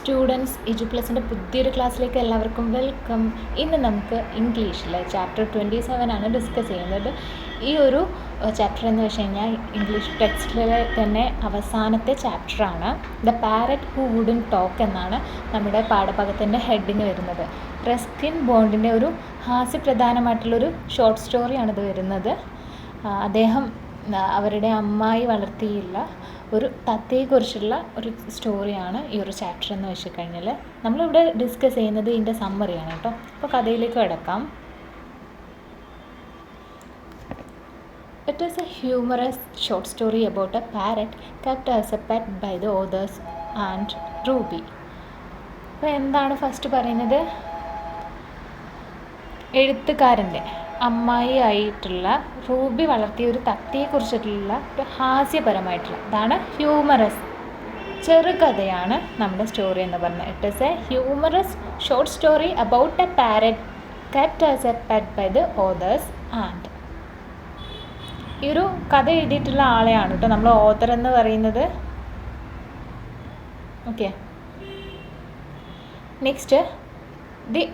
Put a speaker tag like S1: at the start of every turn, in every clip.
S1: Students എജുപ്ലസിൻ്റെ പുതിയൊരു ക്ലാസ്സിലേക്ക് എല്ലാവർക്കും വെൽക്കം. ഇന്ന് നമുക്ക് ഇംഗ്ലീഷിൽ ചാപ്റ്റർ 27 ആണ് ഡിസ്കസ് ചെയ്യുന്നത്. ഈ ഒരു ചാപ്റ്റർ എന്ന് വെച്ച് കഴിഞ്ഞാൽ ഇംഗ്ലീഷ് ടെക്സ്റ്റിലെ തന്നെ അവസാനത്തെ ചാപ്റ്ററാണ്. The parrot who wouldn't talk എന്നാണ് നമ്മുടെ പാഠഭാഗത്തിൻ്റെ ഹെഡിങ് വരുന്നത്. റസ്കിൻ ബോണ്ടിൻ്റെ ഒരു ഹാസ്യപ്രധാനമായിട്ടുള്ളൊരു ഷോർട്ട് സ്റ്റോറിയാണിത് വരുന്നത്. അദ്ദേഹം അവരുടെ അമ്മായി വളർത്തിയില്ല ഒരു തത്തയെക്കുറിച്ചുള്ള ഒരു സ്റ്റോറിയാണ് ഈ ഒരു ചാപ്റ്റർ എന്ന് വെച്ച് കഴിഞ്ഞാൽ. നമ്മളിവിടെ ഡിസ്കസ് ചെയ്യുന്നത് ഇതിൻ്റെ സമ്മറിയാണ് കേട്ടോ. അപ്പോൾ കഥയിലേക്ക് കിടക്കാം. It is a humorous short story about a parrot kept as a pet by the author's Aunt Ruby. അപ്പോൾ എന്താണ് ഫസ്റ്റ് പറയുന്നത്? എഴുത്തുകാരൻ്റെ അമ്മായി ആയിട്ടുള്ള റൂബി വളർത്തിയ ഒരു തത്തയെക്കുറിച്ചിട്ടുള്ള ഒരു ഹാസ്യപരമായിട്ടുള്ള ഇതാണ് ഹ്യൂമറസ് ചെറുകഥയാണ് നമ്മുടെ സ്റ്റോറി എന്ന് പറഞ്ഞത്. It is a humorous short story about a parrot kept as a pet by the author's Aunt. ഈ ഒരു കഥ എഴുതിയിട്ടുള്ള ആളെയാണ് കേട്ടോ നമ്മൾ ഓതർ എന്ന് പറയുന്നത്. Okay, next the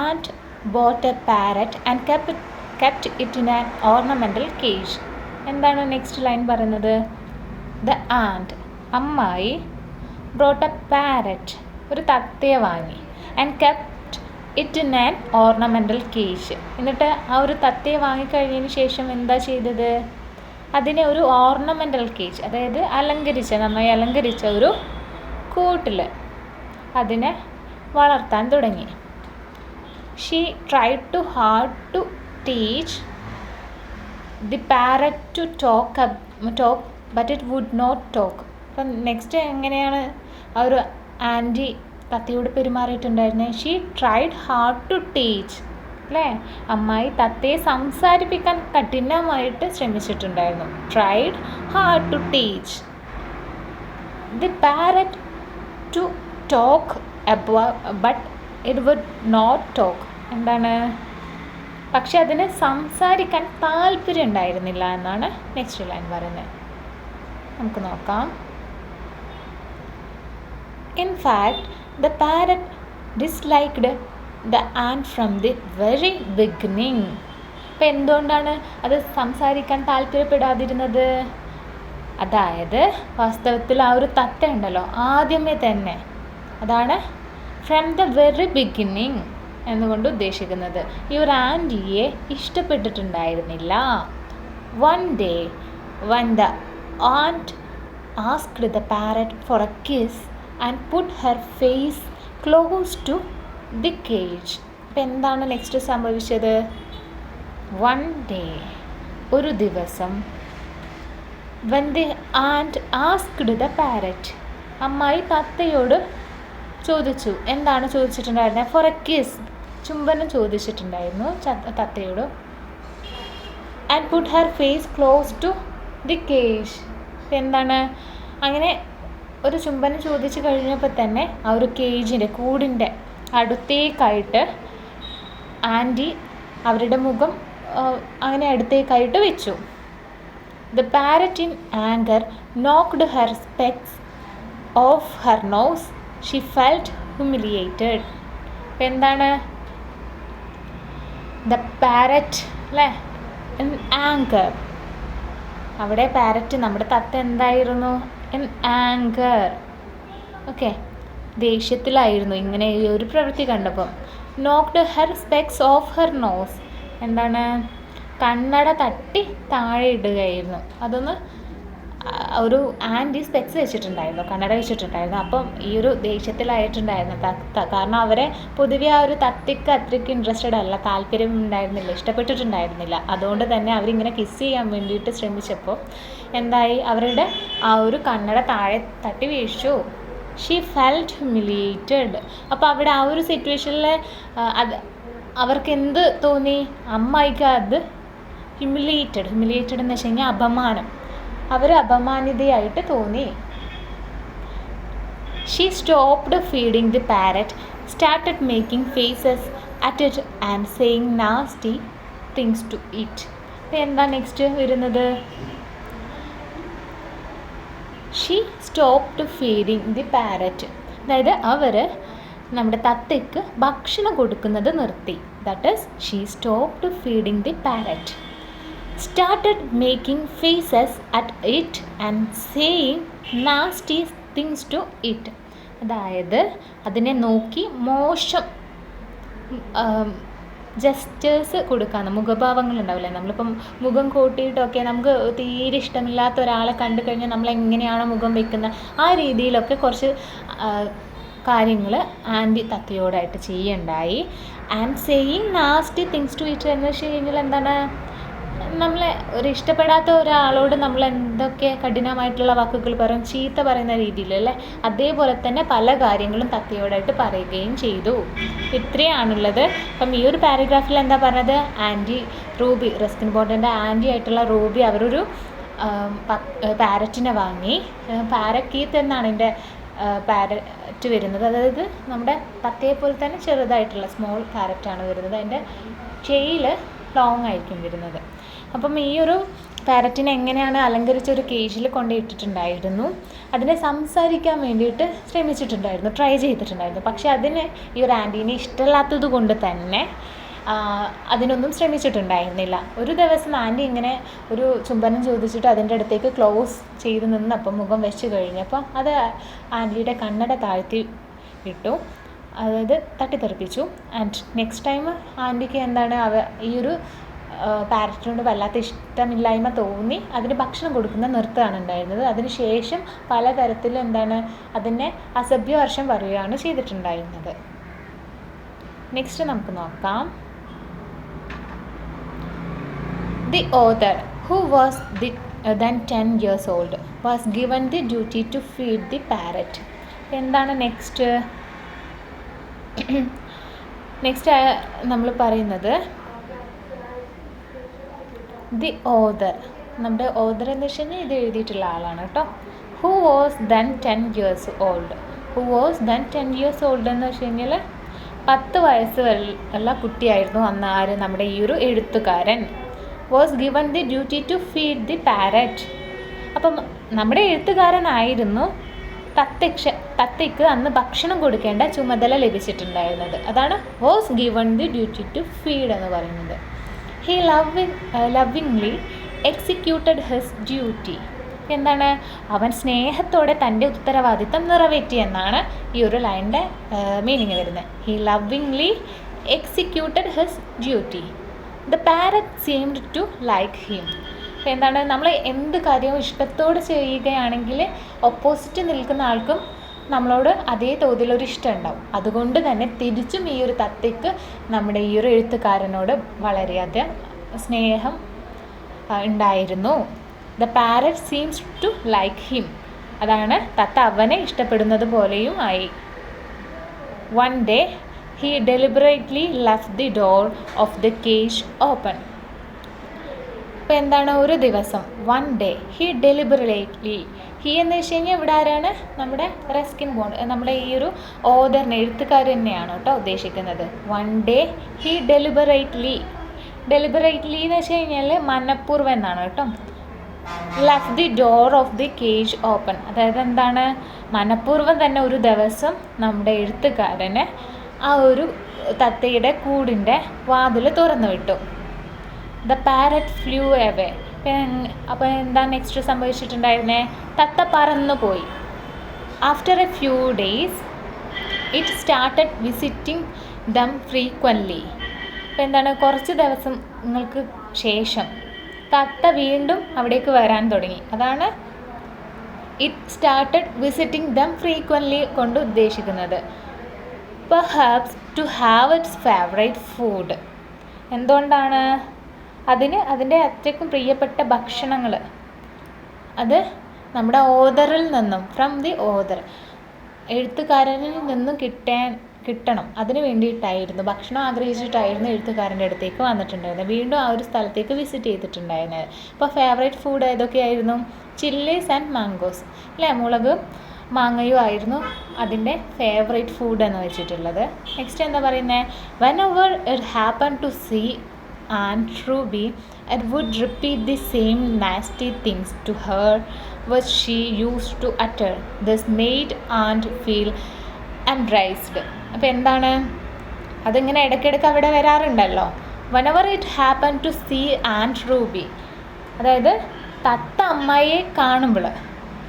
S1: and bought a parrot and kept it in an ornamental cage. എന്താണ് next line പറയുന്നത്? ദ ആൻഡ് അമ്മായി brought a parrot ഒരു തത്തയെ വാങ്ങി and kept it in an ornamental cage. എന്നിട്ട് ആ ഒരു തത്തയെ വാങ്ങിക്കഴിഞ്ഞതിന് ശേഷം എന്താ ചെയ്തത്? അതിനെ ഒരു ഓർണമെൻ്റൽ കേജ്, അതായത് നന്നായി അലങ്കരിച്ച ഒരു കൂട്ടിൽ അതിനെ വളർത്താൻ തുടങ്ങി. She tried too hard to teach the parrot to talk, but it would not talk. അപ്പം നെക്സ്റ്റ് എങ്ങനെയാണ് ആ ഒരു ആൻറ്റി തത്തയോട് പെരുമാറിയിട്ടുണ്ടായിരുന്നത്? She tried hard to teach, അല്ലേ? അമ്മായി തത്തയെ സംസാരിപ്പിക്കാൻ കഠിനമായിട്ട് ശ്രമിച്ചിട്ടുണ്ടായിരുന്നു. Tried hard to teach the parrot to talk but it would not talk. എന്താണ്? പക്ഷെ അതിന് സംസാരിക്കാൻ താല്പര്യം ഉണ്ടായിരുന്നില്ല എന്നാണ് നെക്സ്റ്റ് ലൈൻ പറയുന്നത്. നമുക്ക് നോക്കാം. In fact the parrot disliked the and from the very beginning. അപ്പം എന്തുകൊണ്ടാണ് അത് സംസാരിക്കാൻ താല്പര്യപ്പെടാതിരുന്നത്? അതായത് വാസ്തവത്തിൽ ആ ഒരു തത്ത ഉണ്ടല്ലോ, ആദ്യമേ തന്നെ, അതാണ് ഫ്രം ദ വെരി ബിഗിനിങ് എന്നുകൊണ്ട് ഉദ്ദേശിക്കുന്നത്. ഈ ഒരു ആൻറ്റിയെ ഇഷ്ടപ്പെട്ടിട്ടുണ്ടായിരുന്നില്ല. One day when the aunt asked the parrot for a kiss and put her face close to the cage. അപ്പം എന്താണ് നെക്സ്റ്റ് സംഭവിച്ചത്? വൺ ഡേ ഒരു ദിവസം when the aunt asked the parrot അമ്മായി തത്തയോട് ചോദിച്ചു. എന്താണ് ചോദിച്ചിട്ടുണ്ടായിരുന്നത്? ഫോർ എ കിസ്, ചുംബനം ചോദിച്ചിട്ടുണ്ടായിരുന്നു തത്തയോട്. And put her face close to the cage. എന്താണ്? അങ്ങനെ ഒരു ചുംബനം ചോദിച്ചു കഴിഞ്ഞപ്പോൾ തന്നെ ആ ഒരു കേജിൻ്റെ കൂടിൻ്റെ അടുത്തേക്കായിട്ട് ആൻറ്റി അവരുടെ മുഖം അങ്ങനെ അടുത്തേക്കായിട്ട് വെച്ചു. The parrot in anger knocked her specs off her nose. She felt humiliated. അപ്പം എന്താണ്? ദ പാരറ്റ്, അല്ലേ? ഇൻ ആങ്കർ, അവിടെ പാരറ്റ് നമ്മുടെ തത്ത എന്തായിരുന്നു? In anchor. ഓക്കെ, ദേഷ്യത്തിലായിരുന്നു ഇങ്ങനെ ഈ ഒരു പ്രവൃത്തി കണ്ടപ്പം. Knocked her specs off her nose. എന്താണ്? കണ്ണട തട്ടി താഴെ ഇടുകയായിരുന്നു. അതൊന്ന് ഒരു ആൻറ്റി സ്പെക്സ് വെച്ചിട്ടുണ്ടായിരുന്നു, കണ്ണട വെച്ചിട്ടുണ്ടായിരുന്നു. അപ്പം ഈ ഒരു ദേഷ്യത്തിലായിട്ടുണ്ടായിരുന്നു തത്ത. കാരണം അവരെ പൊതുവെ ആ ഒരു തത്തയ്ക്ക് അത്രയ്ക്ക് ഇൻട്രസ്റ്റഡ് അല്ല, താല്പര്യം ഉണ്ടായിരുന്നില്ല, ഇഷ്ടപ്പെട്ടിട്ടുണ്ടായിരുന്നില്ല. അതുകൊണ്ട് തന്നെ അവരിങ്ങനെ കിസ് ചെയ്യാൻ വേണ്ടിയിട്ട് ശ്രമിച്ചപ്പോൾ എന്തായി? അവരുടെ ആ ഒരു കണ്ണട താഴെ തട്ടി വീഴ്ചു. She felt humiliated. അപ്പോൾ അവിടെ ആ ഒരു സിറ്റുവേഷനിൽ അവർക്ക് എന്ത് തോന്നി? അമ്മായിക്ക് അത് ഹ്യൂമിലിയേറ്റഡ് എന്ന് വെച്ച് കഴിഞ്ഞാൽ അപമാനം, അവർ അപമാനിതയായിട്ട് തോന്നി. She stopped feeding the parrot, started making faces at it and saying nasty things to it. അപ്പോൾ എന്താ നെക്സ്റ്റ് വരുന്നത്? She stopped feeding the parrot. അതായത് അവർ നമ്മുടെ തത്തയ്ക്ക് ഭക്ഷണം കൊടുക്കുന്നത് നിർത്തി. That is she stopped feeding the parrot, started making faces at it and saying nasty things to it. അതായത് അതിനെ നോക്കി മോശം ജസ്റ്റേഴ്സ് കൊടുക്കാമെന്ന്, മുഖഭാവങ്ങൾ ഉണ്ടാവില്ലേ, നമ്മളിപ്പം മുഖം കൂട്ടിയിട്ടൊക്കെ നമുക്ക് തീരെ ഇഷ്ടമില്ലാത്ത ഒരാളെ കണ്ടു കഴിഞ്ഞാൽ നമ്മൾ എങ്ങനെയാണോ മുഖം വെക്കുന്നത് ആ രീതിയിലൊക്കെ കുറച്ച് കാര്യങ്ങൾ ആൻറ്റി തത്തയോടായിട്ട് ചെയ്യുണ്ടായി. And saying nasty things to it എന്ന് വെച്ച് കഴിഞ്ഞാൽ എന്താണ്, നമ്മളെ ഒരു ഇഷ്ടപ്പെടാത്ത ഒരാളോട് നമ്മൾ എന്തൊക്കെ കഠിനമായിട്ടുള്ള വാക്കുകൾ പറയും, ചീത്ത പറയുന്ന രീതിയിലല്ലേ, അതേപോലെ തന്നെ പല കാര്യങ്ങളും തത്തയോടായിട്ട് പറയുകയും ചെയ്തു. ഇത്രയാണുള്ളത്. അപ്പം ഈ ഒരു പാരഗ്രാഫിൽ എന്താ പറഞ്ഞത്, ആൻറ്റി റൂബി, റസ്കിൻ ബോണ്ടിൻ്റെ ആൻറ്റി ആയിട്ടുള്ള റൂബി അവരൊരു പാരറ്റിനെ വാങ്ങി. പാരക്കീത്ത് എന്നാണ് എൻ്റെ പാരറ്റ് വരുന്നത്. അതായത് നമ്മുടെ തത്തയെ പോലെ തന്നെ ചെറുതായിട്ടുള്ള സ്മോൾ പാരറ്റാണ് വരുന്നത്. അതിൻ്റെ ചെയിൽ ലോങ് ആയിരിക്കും വരുന്നത്. അപ്പം ഈ ഒരു പാരറ്റിനെ എങ്ങനെയാണ് അലങ്കരിച്ചൊരു കേജിൽ കൊണ്ടിട്ടിട്ടുണ്ടായിരുന്നു. അതിനെ സംസാരിക്കാൻ വേണ്ടിയിട്ട് ശ്രമിച്ചിട്ടുണ്ടായിരുന്നു, ട്രൈ ചെയ്തിട്ടുണ്ടായിരുന്നു. പക്ഷെ അതിന് ഈ ഒരു ആൻറ്റീനെ ഇഷ്ടമില്ലാത്തത് കൊണ്ട് തന്നെ അതിനൊന്നും ശ്രമിച്ചിട്ടുണ്ടായിരുന്നില്ല. ഒരു ദിവസം ആൻറ്റി ഇങ്ങനെ ഒരു ചുംബനം ചോദിച്ചിട്ട് അതിൻ്റെ അടുത്തേക്ക് ക്ലോസ് ചെയ്ത് നിന്നപ്പം മുഖം വെച്ച് കഴിഞ്ഞപ്പോൾ അത് ആൻറ്റിയുടെ കണ്ണട താഴ്ത്തി ഇട്ടു, അതായത് തട്ടിത്തെറിപ്പിച്ചു. ആൻഡ് നെക്സ്റ്റ് ടൈം ആൻറ്റിക്ക് എന്താണ് ഈ ഒരു പാരറ്റിനോട് വല്ലാത്ത ഇഷ്ടമില്ലായ്മ തോന്നി അതിന് ഭക്ഷണം കൊടുക്കുന്ന നിർത്തുകയാണ് ഉണ്ടായിരുന്നത്. അതിന് ശേഷം പലതരത്തിൽ എന്താണ് അതിനെ അസഭ്യവർഷം പറയുകയാണ് ചെയ്തിട്ടുണ്ടായിരുന്നത്. നെക്സ്റ്റ് നമുക്ക് നോക്കാം. The author, who was then 10 years old, was given the duty to feed the parrot. എന്താണ് നെക്സ്റ്റ് നമ്മൾ പറയുന്നത് ദി ഓതർ. നമ്മുടെ ഓതർ എന്ന് വെച്ച് കഴിഞ്ഞാൽ ഇത് എഴുതിയിട്ടുള്ള ആളാണ് കേട്ടോ. Who was then 10 years old. Who was then 10 years old എന്ന് വെച്ച് കഴിഞ്ഞാൽ 10 വയസ്സ് ഉള്ള കുട്ടിയായിരുന്നു അന്ന് ആര്, നമ്മുടെ ഈ ഒരു എഴുത്തുകാരൻ. Was given the duty to feed the parrot. അപ്പം നമ്മുടെ എഴുത്തുകാരനായിരുന്നു തത്തയ്ക്ക് അന്ന് ഭക്ഷണം കൊടുക്കേണ്ട ചുമതല ലഭിച്ചിട്ടുണ്ടായിരുന്നത്. അതാണ് was given the duty to feed എന്ന് പറയുന്നത്. He lovingly executed his duty. എന്താണ്, അവൻ സ്നേഹത്തോടെ തൻ്റെ ഉത്തരവാദിത്തം നിറവേറ്റി എന്നാണ് ഈ ഒരു ലൈനിൻ്റെ മീനിങ് വരുന്നത്. He lovingly executed his duty. The parrot seemed to like him. എന്താണ്, നമ്മൾ എന്ത് കാര്യവും ഇഷ്ടത്തോടെ ചെയ്യുകയാണെങ്കിൽ ഓപ്പോസിറ്റ് നിൽക്കുന്ന ആൾക്കും നമ്മളോട് അതേ തോതിലൊരു ഇഷ്ടം ഉണ്ടാവും. അതുകൊണ്ട് തന്നെ തിരിച്ചും ഈ ഒരു തത്തയ്ക്ക് നമ്മുടെ ഈ ഒരു എഴുത്തുകാരനോട് വളരെയധികം സ്നേഹം ഉണ്ടായിരുന്നു. The parrot seems to like him. അതാണ് തത്ത അവനെ ഇഷ്ടപ്പെടുന്നത് പോലെയും ആയി. One day he deliberately left the door of the cage open. അപ്പോൾ എന്താണ്, ഒരു ദിവസം one day he deliberately, he എന്ന് വെച്ച് കഴിഞ്ഞാൽ ഇവിടെ ആരാണ്, നമ്മുടെ റസ്കിൻ ബോണ്ട്, നമ്മുടെ ഈ ഒരു ഓതറിനെ എഴുത്തുകാരൻ തന്നെയാണ് കേട്ടോ ഉദ്ദേശിക്കുന്നത്. വൺ ഡേ ഹി ഡെലിബറേറ്റ്ലി എന്ന് വെച്ച് കഴിഞ്ഞാൽ മനഃപൂർവ്വം എന്നാണ് കേട്ടോ. Left the door of the cage open, അതായത് എന്താണ്, മനഃപൂർവ്വം തന്നെ ഒരു ദിവസം നമ്മുടെ എഴുത്തുകാരന് ആ ഒരു തത്തയുടെ കൂടിൻ്റെ വാതിൽ തുറന്നു വിട്ടു. The parrot flew away. അപ്പോൾ എന്താ നെക്സ്റ്റ് സംഭവിച്ചിട്ടുണ്ടായിരുന്നേ, തത്ത പറന്നു പോയി. After a few days it started visiting them frequently. അപ്പോൾ എന്താണ്, കുറച്ച് ദിവസങ്ങൾക്ക് ശേഷം തത്ത വീണ്ടും അവിടേക്ക് വരാൻ തുടങ്ങി. അതാണ് it started visiting them frequently കൊണ്ട് ഉദ്ദേശിക്കുന്നത്. Perhaps to have its favourite food. എന്തുകൊണ്ടാണ്, അതിൻ്റെ അത്രയ്ക്കും പ്രിയപ്പെട്ട ഭക്ഷണങ്ങൾ അത് നമ്മുടെ ഓതറിൽ നിന്നും, ഫ്രം ദി ഓതർ, എഴുത്തുകാരനിൽ നിന്നും കിട്ടണം. അതിന് വേണ്ടിയിട്ടായിരുന്നു, ഭക്ഷണം ആഗ്രഹിച്ചിട്ടായിരുന്നു എഴുത്തുകാരൻ്റെ അടുത്തേക്ക് വന്നിട്ടുണ്ടായിരുന്നത്. വീണ്ടും ആ ഒരു സ്ഥലത്തേക്ക് വിസിറ്റ് ചെയ്തിട്ടുണ്ടായിരുന്നത്. അപ്പോൾ ഫേവറേറ്റ് ഫുഡ് ഏതൊക്കെയായിരുന്നു, ചില്ലീസ് ആൻഡ് മാംഗോസ് അല്ലേ, മുളകും മാങ്ങയും ആയിരുന്നു അതിൻ്റെ ഫേവറേറ്റ് ഫുഡ് എന്ന് വെച്ചിട്ടുള്ളത്. നെക്സ്റ്റ് എന്താ പറയുന്നത്, whenever it happen to see Aunt Ruby it would repeat the same nasty things to her which she used to utter. This made Aunt feel embarrassed. അപ്പോൾ എന്താണ് അതിങ്ങനെ ഇടയ്ക്കിടയ്ക്ക് അവിടെ വരാറുണ്ടല്ലോ. whenever it happened to see Aunt Ruby, അതായത് തത്ത അമ്മായിയെ കാണുമ്പോൾ,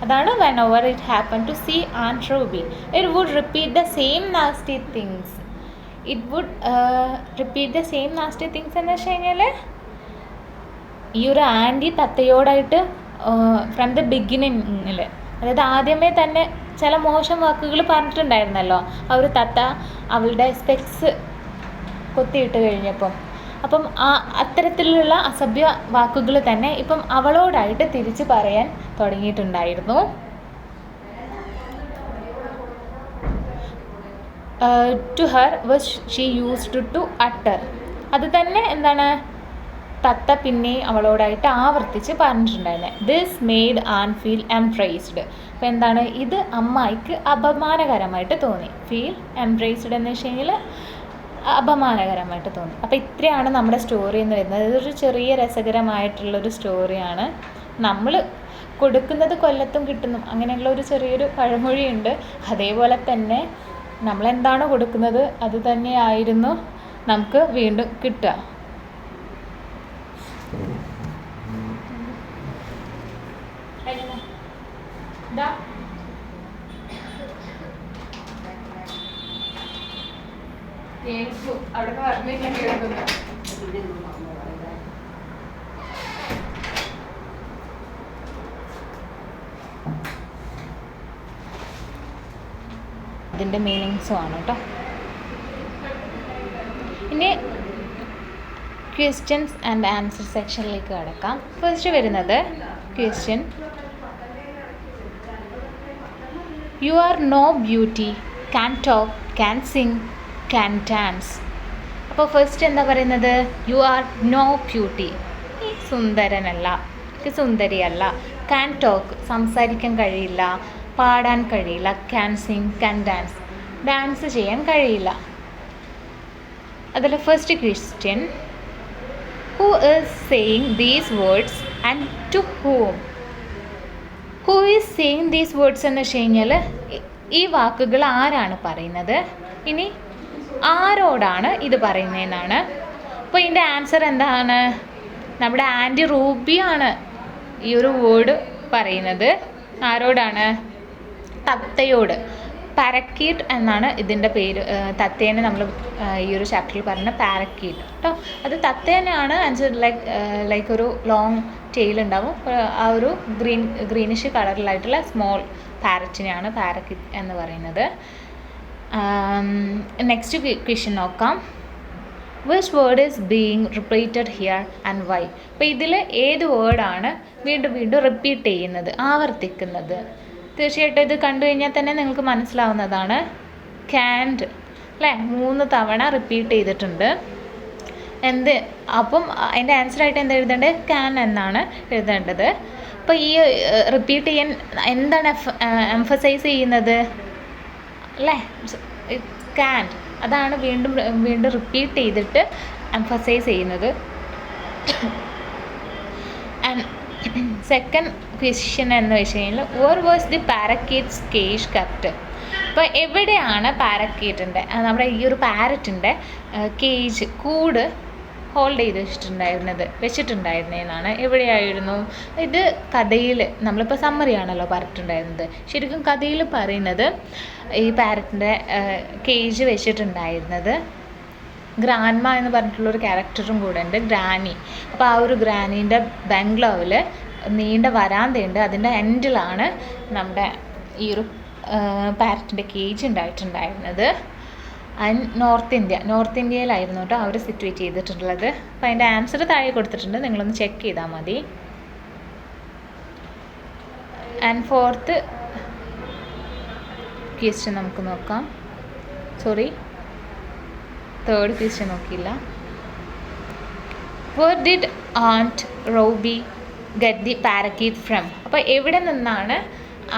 S1: അതാണ് whenever it happened to see Aunt Ruby, it would repeat the same nasty things. it would repeat the same nasty things എന്ന് വെച്ച് കഴിഞ്ഞാൽ ഈ ഒരു ആൻറ്റി തത്തയോടായിട്ട് ഫ്രം ദ ബിഗിനിങ്ങിൽ, അതായത് ആദ്യമേ തന്നെ ചില മോശം വാക്കുകൾ പറഞ്ഞിട്ടുണ്ടായിരുന്നല്ലോ ആ ഒരു തത്ത അവളുടെ സ്പെക്സ് കൊത്തിയിട്ട് കഴിഞ്ഞപ്പം. അപ്പം അത്തരത്തിലുള്ള അസഭ്യ വാക്കുകൾ തന്നെ ഇപ്പം അവളോടായിട്ട് തിരിച്ച് പറയാൻ തുടങ്ങിയിട്ടുണ്ടായിരുന്നു. To her was she used to utter. അത് തന്നെ എന്താണ് തത്ത പിന്നെ അവളോടായിട്ട് ആവർത്തിച്ച് പറഞ്ഞിട്ടുണ്ടായിരുന്നത്. This made an feel embraced. അപ്പോൾ എന്താണ് ഇത് അമ്മായിക്ക് അപമാനകരമായിട്ട് തോന്നി. ഫീൽ എംബ്രേസ്ഡ് എന്ന് വെച്ച് കഴിഞ്ഞാൽ അപമാനകരമായിട്ട് തോന്നി. അപ്പോൾ ഇത്രയാണ് നമ്മുടെ സ്റ്റോറി എന്ന് വരുന്നത്. ഇതൊരു ചെറിയ രസകരമായിട്ടുള്ളൊരു സ്റ്റോറിയാണ്. നമ്മൾ കൊടുക്കുന്നത് കൊല്ലത്തും കിട്ടുന്നു അങ്ങനെയുള്ള ഒരു ചെറിയൊരു പഴമൊഴിയുണ്ട്. അതേപോലെ തന്നെ നമ്മളെന്താണോ കൊടുക്കുന്നത് അത് തന്നെയായിരുന്നു നമുക്ക് വീണ്ടും കിട്ടുക. അവിടെ പറഞ്ഞില്ല കേൾക്കുന്നു. ഇതിൻ്റെ മീനിങ്സും ആണ് കേട്ടോ. ഇനി ക്വസ്റ്റ്യൻസ് ആൻഡ് ആൻസർ സെക്ഷനിലേക്ക് കിടക്കാം. ഫസ്റ്റ് വരുന്നത് question, you are no beauty, can talk, can sing, can dance. അപ്പോൾ ഫസ്റ്റ് എന്താ പറയുന്നത്, യു ആർ നോ ബ്യൂട്ടി, നീ സുന്ദരനല്ല, സുന്ദരിയല്ല. ക്യാൻ ടോക്ക്, സംസാരിക്കാൻ കഴിയില്ല, പാടാൻ കഴിയില്ല. Can sing, can dance, dance ചെയ്യാൻ കഴിയില്ല. അതിൽ first question, who is saying these words and to whom. Who is saying these words എന്ന് വെച്ച് കഴിഞ്ഞാൽ ഈ വാക്കുകൾ ആരാണ് പറയുന്നത്, ഇനി ആരോടാണ് ഇത് പറയുന്നതെന്നാണ്. അപ്പോൾ ഇതിൻ്റെ ആൻസർ എന്താണ്, നമ്മുടെ ആൻറ്റി റൂബിയാണ് ഈ ഒരു വേർഡ് പറയുന്നത്. ആരോടാണ്, തത്തയോട്. പാരക്കീറ്റ് എന്നാണ് ഇതിൻ്റെ പേര്. തത്തേനെ നമ്മൾ ഈ ഒരു ചാപ്റ്ററിൽ പറഞ്ഞ പാരക്കീറ്റ് കേട്ടോ. അത് തത്ത തന്നെയാണ്. ആൻസർ ലൈക്ക് ഒരു ലോങ് ടെയിൽ ഉണ്ടാവും. ആ ഒരു ഗ്രീനിഷ് കളറിലായിട്ടുള്ള സ്മോൾ പാരറ്റിനെയാണ് പാരക്കീറ്റ് എന്ന് പറയുന്നത്. നെക്സ്റ്റ് ക്വസ്റ്റ്യൻ നോക്കാം. Which word is being repeated here and why. അപ്പോൾ ഇതിൽ ഏത് വേർഡാണ് വീണ്ടും വീണ്ടും റിപ്പീറ്റ് ചെയ്യുന്നത്, ആവർത്തിക്കുന്നത്? തീർച്ചയായിട്ടും ഇത് കണ്ടു കഴിഞ്ഞാൽ തന്നെ നിങ്ങൾക്ക് മനസ്സിലാവുന്നതാണ്. ക്യാൻഡ് അല്ലേ, 3 തവണ റിപ്പീറ്റ് ചെയ്തിട്ടുണ്ട്. അപ്പം അതിൻ്റെ ആൻസറായിട്ട് എന്താ എഴുതേണ്ടത്, ക്യാൻ എന്നാണ് എഴുതേണ്ടത്. അപ്പോൾ ഈ റിപ്പീറ്റ് ചെയ്യാൻ എന്താണ് എംഫസൈസ് ചെയ്യുന്നത് അല്ലേ, ക്യാൻ. അതാണ് വീണ്ടും വീണ്ടും റിപ്പീറ്റ് ചെയ്തിട്ട് എംഫസൈസ് ചെയ്യുന്നത്. ആൻഡ് സെക്കൻഡ് ക്വസ്റ്റ്യൻ എന്ന് വെച്ച് കഴിഞ്ഞാൽ, where was the parakeet's cage kept. അപ്പോൾ എവിടെയാണ് പാരക്കീറ്റിൻ്റെ, നമ്മുടെ ഈ ഒരു പാരറ്റിൻ്റെ കേജ്, കൂട് ഹോൾഡ് ചെയ്ത് വെച്ചിട്ടുണ്ടായിരുന്നതെന്നാണ്. എവിടെയായിരുന്നു ഇത്? കഥയിൽ നമ്മളിപ്പോൾ സമ്മറിയാണല്ലോ പറഞ്ഞിട്ടുണ്ടായിരുന്നത്. ശരിക്കും കഥയിൽ പറയുന്നത് ഈ പാരറ്റിൻ്റെ കേജ് വെച്ചിട്ടുണ്ടായിരുന്നത് ഗ്രാൻമ എന്ന് പറഞ്ഞിട്ടുള്ളൊരു ക്യാരക്ടറും കൂടെ ഉണ്ട്, ഗ്രാനി. അപ്പോൾ ആ ഒരു ഗ്രാനീൻ്റെ ബംഗ്ലാവിൽ നീണ്ട വരാന്തയുണ്ട്. അതിൻ്റെ എൻഡിലാണ് നമ്മുടെ ഈ ഒരു പാരറ്റിൻ്റെ കേജ് ഉണ്ടായിട്ടുണ്ടായിരുന്നത്. ആൻഡ് നോർത്ത് ഇന്ത്യയിലായിരുന്നു കേട്ടോ അവർ സിറ്റുവേറ്റ് ചെയ്തിട്ടുള്ളത്. അപ്പോൾ അതിൻ്റെ ആൻസർ താഴെ കൊടുത്തിട്ടുണ്ട്, നിങ്ങളൊന്ന് ചെക്ക് ചെയ്താൽ മതി. ആൻഡ് ഫോർത്ത് ക്വസ്റ്റ്യൻ നമുക്ക് നോക്കാം. തേർഡ് ക്വസ്റ്റ്യൻ നോക്കിയില്ല. Where did Aunt Ruby get the parakeet from. അപ്പോൾ എവിടെ നിന്നാണ്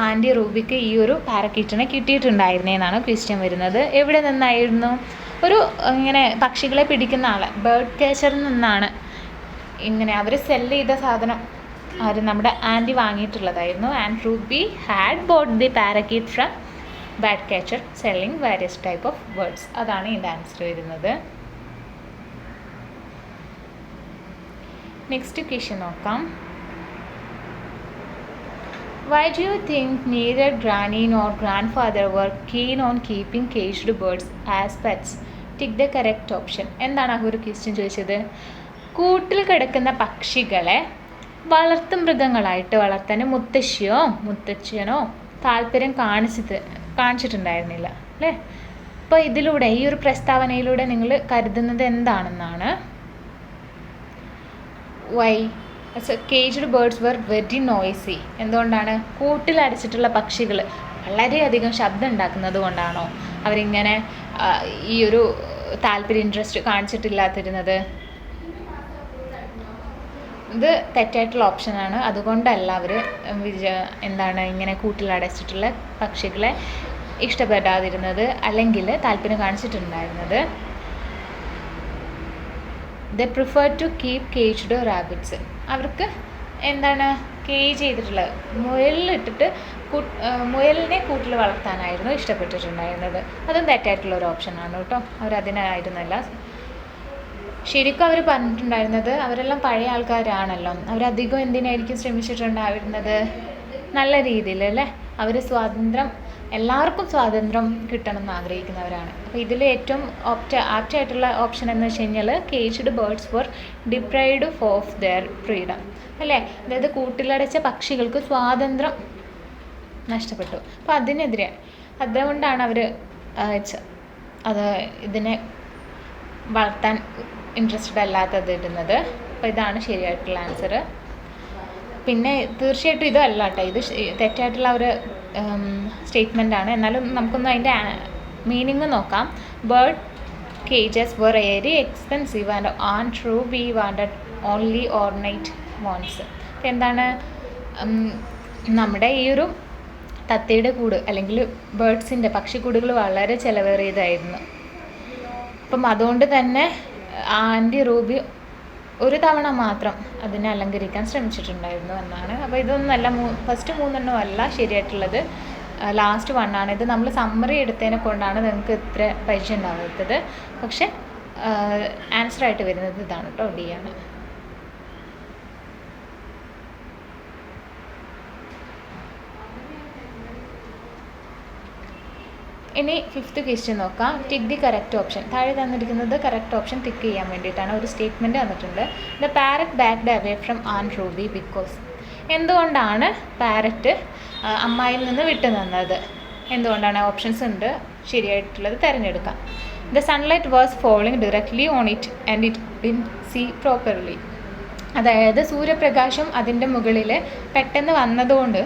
S1: ആൻറ്റി റൂബിക്ക് ഈ ഒരു പാരക്കീറ്റിനെ കിട്ടിയിട്ടുണ്ടായിരുന്നതെന്നാണ് ക്വസ്റ്റ്യൻ വരുന്നത്. എവിടെ നിന്നായിരുന്നു? ഒരു ഇങ്ങനെ പക്ഷികളെ പിടിക്കുന്ന ആൾ, ബേർഡ് കാച്ചറിൽ നിന്നാണ് ഇങ്ങനെ അവർ സെല്ല് ചെയ്ത സാധനം നമ്മുടെ ആൻറ്റി വാങ്ങിയിട്ടുള്ളതായിരുന്നു. And Ruby had bought the parakeet from bird catcher selling various type of birds. അതാണ് ഇതിൻ്റെ ആൻസർ വരുന്നത്. നെക്സ്റ്റ് ക്വസ്റ്റ്യൻ നോക്കാം. Why do you think neither granny nor grandfather were keen on keeping caged birds as pets? Tick the correct option. എന്താണ് ആ ഒരു question ചോദിച്ചത്? കൂട്ടിൽ കിടക്കുന്ന പക്ഷികളെ വളർത്തു മൃഗങ്ങളായിട്ട് വളർത്താൻ മുത്തശ്ശിയോ മുത്തച്ഛനോ താല്പര്യം കാണിച്ചിട്ടുണ്ടായിരുന്നില്ല അല്ലേ? അപ്പോൾ ഇതിലൂടെ ഈ ഒരു പ്രസ്താവനയിലൂടെ നിങ്ങൾ കരുതുന്നത് എന്താണെന്നാണ്? Why caged birds were very noisy. എന്തുകൊണ്ടാണ്? കൂട്ടിലടച്ചിട്ടുള്ള പക്ഷികൾ വളരെയധികം ശബ്ദം ഉണ്ടാക്കുന്നത് കൊണ്ടാണോ അവരിങ്ങനെ ഈ ഒരു താല്പര്യം ഇൻട്രസ്റ്റ് കാണിച്ചിട്ടില്ലാതിരുന്നത്? ഇത് തെറ്റായിട്ടുള്ള ഓപ്ഷനാണ്. അതുകൊണ്ടല്ല അവർ ഇങ്ങനെ കൂട്ടിലടച്ചിട്ടുള്ള പക്ഷികളെ ഇഷ്ടപ്പെടാതിരുന്നത് അല്ലെങ്കിൽ താല്പര്യം കാണിച്ചിട്ടുണ്ടായിരുന്നത്. They prefer to keep caged rabbits. അവർക്ക് കേജ് ചെയ്തിട്ടുള്ളത് മുയലിനെ കൂട്ടിൽ വളർത്താനായിരുന്നു ഇഷ്ടപ്പെട്ടിട്ടുണ്ടായിരുന്നത്. അതും തെറ്റായിട്ടുള്ളൊരു ഓപ്ഷനാണ് കേട്ടോ. അവരതിനായിരുന്നല്ല. ശരിക്കും അവർ പറഞ്ഞിട്ടുണ്ടായിരുന്നത്, അവരെല്ലാം പഴയ ആൾക്കാരാണല്ലോ, അവരധികം എന്തിനായിരിക്കും ശ്രമിച്ചിട്ടുണ്ടായിരുന്നത്? നല്ല രീതിയിൽ അല്ലേ? അവർ എല്ലാവർക്കും സ്വാതന്ത്ര്യം കിട്ടണം എന്ന് ആഗ്രഹിക്കുന്നവരാണ്. അപ്പോൾ ഇതിൽ ഏറ്റവും ആപ്റ്റായിട്ടുള്ള ഓപ്ഷൻ എന്ന് വെച്ച് കഴിഞ്ഞാൽ caged birds were deprived of their freedom അല്ലേ? അതായത് കൂട്ടിലടച്ച പക്ഷികൾക്ക് സ്വാതന്ത്ര്യം നഷ്ടപ്പെട്ടു. അപ്പോൾ അതിനെതിരെ അതുകൊണ്ടാണ് അവർ ഇതിനെ വളർത്താൻ ഇൻട്രസ്റ്റഡ് അല്ലാത്തത് ഇടുന്നത്. അപ്പോൾ ഇതാണ് ശരിയായിട്ടുള്ള ആൻസർ. പിന്നെ തീർച്ചയായിട്ടും ഇതല്ല കേട്ടോ, ഇത് തെറ്റായിട്ടുള്ള ഒരു സ്റ്റേറ്റ്മെൻ്റാണ്. എന്നാലും നമുക്കൊന്ന് അതിൻ്റെ മീനിങ് നോക്കാം. Bird cages were very expensive and Aunt Ruby wanted only ornate ones. എന്താണ് നമ്മുടെ ഈ ഒരു തത്തയുടെ കൂട് അല്ലെങ്കിൽ ബേർഡ്സിൻ്റെ പക്ഷിക്കൂടുകൾ വളരെ ചിലവേറിയതായിരുന്നു. അപ്പം അതുകൊണ്ട് തന്നെ ആൻറ്റി റൂബി ഒരു തവണ മാത്രം അതിനെ അലങ്കരിക്കാൻ ശ്രമിച്ചിട്ടുണ്ടായിരുന്നു എന്നാണ്. അപ്പോൾ ഇതൊന്നല്ല, ഫസ്റ്റ് 3 അല്ല ശരിയായിട്ടുള്ളത്, ലാസ്റ്റ് 1 ആണ്. ഇത് നമ്മൾ സമ്മറി എടുത്തതിനെ കൊണ്ടാണ് നിങ്ങൾക്ക് ഇത്ര പരിചയം ഉണ്ടാവാത്തത്. പക്ഷെ ആൻസറായിട്ട് വരുന്നത് ഇതാണ് കേട്ടോ, D ആണ്. ഇനി 5th ക്വസ്റ്റ്യൻ നോക്കാം. Tick the correct option. താഴെ തന്നിരിക്കുന്നത് കറക്റ്റ് ഓപ്ഷൻ ടിക്ക് ചെയ്യാൻ വേണ്ടിയിട്ടാണ്. ഒരു സ്റ്റേറ്റ്മെൻറ്റ് തന്നിട്ടുണ്ട്. The parrot backed away from Aunt Ruby because. എന്തുകൊണ്ടാണ് പാരറ്റ് അമ്മായിൽ നിന്ന് വിട്ടു നിന്നത്? എന്തുകൊണ്ടാണ്? ഓപ്ഷൻസ് ഉണ്ട്, ശരിയായിട്ടുള്ളത് തിരഞ്ഞെടുക്കാം. The sunlight was falling directly on it and it didn't see properly. അതായത് സൂര്യപ്രകാശം അതിൻ്റെ മുകളിൽ പെട്ടെന്ന് വന്നതുകൊണ്ട്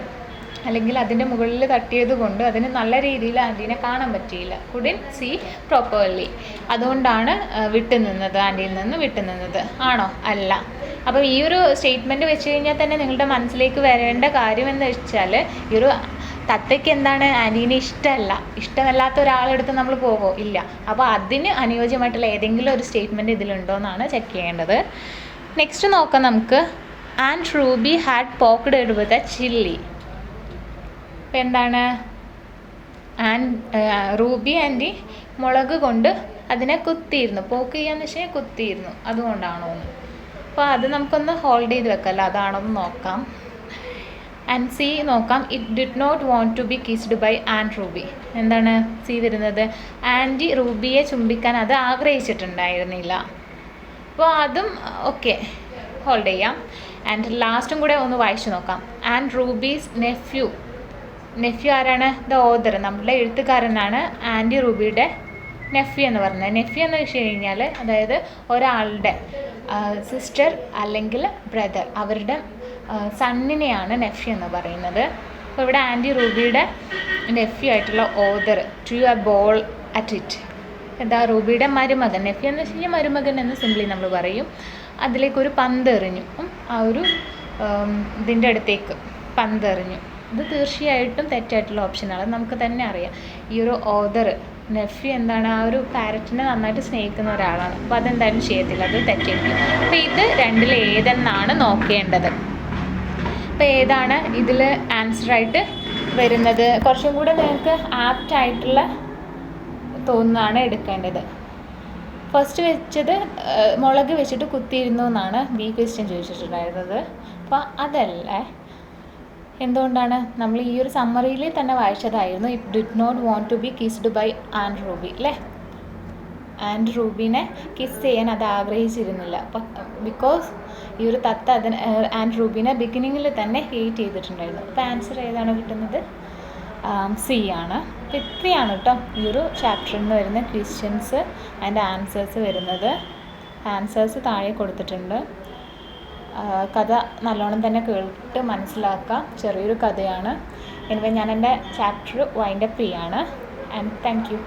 S1: അല്ലെങ്കിൽ അതിൻ്റെ മുകളിൽ തട്ടിയത് കൊണ്ട് അതിന് നല്ല രീതിയിൽ ആൻറ്റീനെ കാണാൻ പറ്റിയില്ല. Couldn't see properly. അതുകൊണ്ടാണ് ആൻറ്റിയിൽ നിന്ന് വിട്ടുനിന്നത്. ആണോ? അല്ല. അപ്പം ഈ ഒരു സ്റ്റേറ്റ്മെൻറ്റ് വെച്ച് കഴിഞ്ഞാൽ തന്നെ നിങ്ങളുടെ മനസ്സിലേക്ക് വരേണ്ട കാര്യമെന്ന് വെച്ചാൽ, ഈ ഒരു തത്തയ്ക്ക് ആൻറ്റീനെ ഇഷ്ടമല്ലാത്ത ഒരാളെടുത്ത് നമ്മൾ പോവോ? ഇല്ല. അപ്പോൾ അതിന് അനുയോജ്യമായിട്ടുള്ള ഏതെങ്കിലും ഒരു സ്റ്റേറ്റ്മെൻറ്റ് ഇതിലുണ്ടോ എന്നാണ് ചെക്ക് ചെയ്യേണ്ടത്. നെക്സ്റ്റ് നോക്കാം നമുക്ക്. Aunt Ruby had poked it with a chilli. ഇപ്പം റൂബി ആൻറ്റി മുളക് കൊണ്ട് അതിനെ കുത്തിയിരുന്നു. പോക്ക് ചെയ്യാന്ന് വെച്ചാൽ കുത്തിയിരുന്നു. അതുകൊണ്ടാണോ എന്ന്. അപ്പോൾ അത് നമുക്കൊന്ന് ഹോൾഡ് ചെയ്ത് വെക്കല്ലോ, അതാണോ എന്ന് നോക്കാം. ആൻഡ് സി നോക്കാം. It did not want to be kissed by and Ruby. C വരുന്നത്? ആൻറ്റി റൂബിയെ ചുംബിക്കാൻ അത് ആഗ്രഹിച്ചിട്ടുണ്ടായിരുന്നില്ല. അപ്പോൾ അതും ഓക്കെ, ഹോൾഡ് ചെയ്യാം. ആൻഡ് ലാസ്റ്റും കൂടെ ഒന്ന് വായിച്ചു നോക്കാം. ആൻഡ് റൂബീസ് നെഫ്യൂ ആരാണ്? ദ ഓതർ, നമ്മുടെ എഴുത്തുകാരനാണ് ആൻറ്റി റൂബിയുടെ നെഫ്യൂ എന്ന് പറഞ്ഞത്. നെഫ്യൂ എന്ന് വെച്ച് കഴിഞ്ഞാൽ അതായത് ഒരാളുടെ സിസ്റ്റർ അല്ലെങ്കിൽ ബ്രദർ, അവരുടെ സണ്ണിനെയാണ് നെഫ്യൂ എന്ന് പറയുന്നത്. അപ്പോൾ ഇവിടെ ആൻറ്റി റൂബിയുടെ നെഫ്യൂ ആയിട്ടുള്ള author to a ball at it. റൂബിയുടെ മരുമകൻ, നെഫ്യൂ എന്ന് വെച്ച് കഴിഞ്ഞാൽ മരുമകൻ എന്ന് സിംപ്ലി നമ്മൾ പറയും. അതിലേക്കൊരു പന്ത് എറിഞ്ഞു. ആ ഒരു ഇതിൻ്റെ അടുത്തേക്ക് പന്ത് എറിഞ്ഞു. ഇത് തീർച്ചയായിട്ടും തെറ്റായിട്ടുള്ള ഓപ്ഷനാണ്. നമുക്ക് തന്നെ അറിയാം, ഈ ഒരു ഓതർ നെഫ്യൂ ആ ഒരു പാരറ്റിനെ നന്നായിട്ട് സ്നേഹിക്കുന്ന ഒരാളാണ്. അപ്പോൾ അതെന്തായാലും ചെയ്യത്തില്ല, അത് തെറ്റായിരിക്കും. അപ്പോൾ ഇത് രണ്ടിൽ ഏതെന്നാണ് നോക്കേണ്ടത്. അപ്പോൾ ഏതാണ് ഇതിൽ ആൻസറായിട്ട് വരുന്നത്? കുറച്ചും കൂടെ നിങ്ങൾക്ക് ആപ്റ്റായിട്ടുള്ള തോന്നുന്നതാണ് എടുക്കേണ്ടത്. ഫസ്റ്റ് വെച്ചത് മുളക് വെച്ചിട്ട് കുത്തിയിരുന്നു എന്നാണ് ബി ക്വസ്റ്റ്യൻ ചോദിച്ചിട്ടുണ്ടായിരുന്നത്. അപ്പോൾ അതല്ല. എന്തുകൊണ്ടാണ്? നമ്മൾ ഈ ഒരു സമ്മറിയിൽ തന്നെ വായിച്ചതായിരുന്നു. It did not want to be kissed by and Ruby അല്ലേ? ആൻഡ് റൂബിനെ കിസ് ചെയ്യാൻ അത് ആഗ്രഹിച്ചിരുന്നില്ല. അപ്പം ബിക്കോസ് ഈ ഒരു തത്ത അതിന് ആൻഡ് റൂബിനെ ബിഗിനിങ്ങിൽ തന്നെ ഹേറ്റ് ചെയ്തിട്ടുണ്ടായിരുന്നു. അപ്പോൾ ആൻസർ ഏതാണ് കിട്ടുന്നത്? സി ആണ്. അപ്പോൾ ഇത്രയാണ് കേട്ടോ ഈ ഒരു ചാപ്റ്ററിൽ നിന്ന് വരുന്ന ക്വസ്റ്റ്യൻസ് ആൻഡ് ആൻസേഴ്സ് വരുന്നത്. ആൻസേഴ്സ് താഴെ കൊടുത്തിട്ടുണ്ട്. കഥ നല്ലോണം തന്നെ കേട്ട് മനസ്സിലാക്കാം. ചെറിയൊരു കഥയാണ്. എനിവേ ഞാൻ എൻ്റെ ചാപ്റ്റർ വൈൻഡപ്പ് ചെയ്യാണ്. And thank you.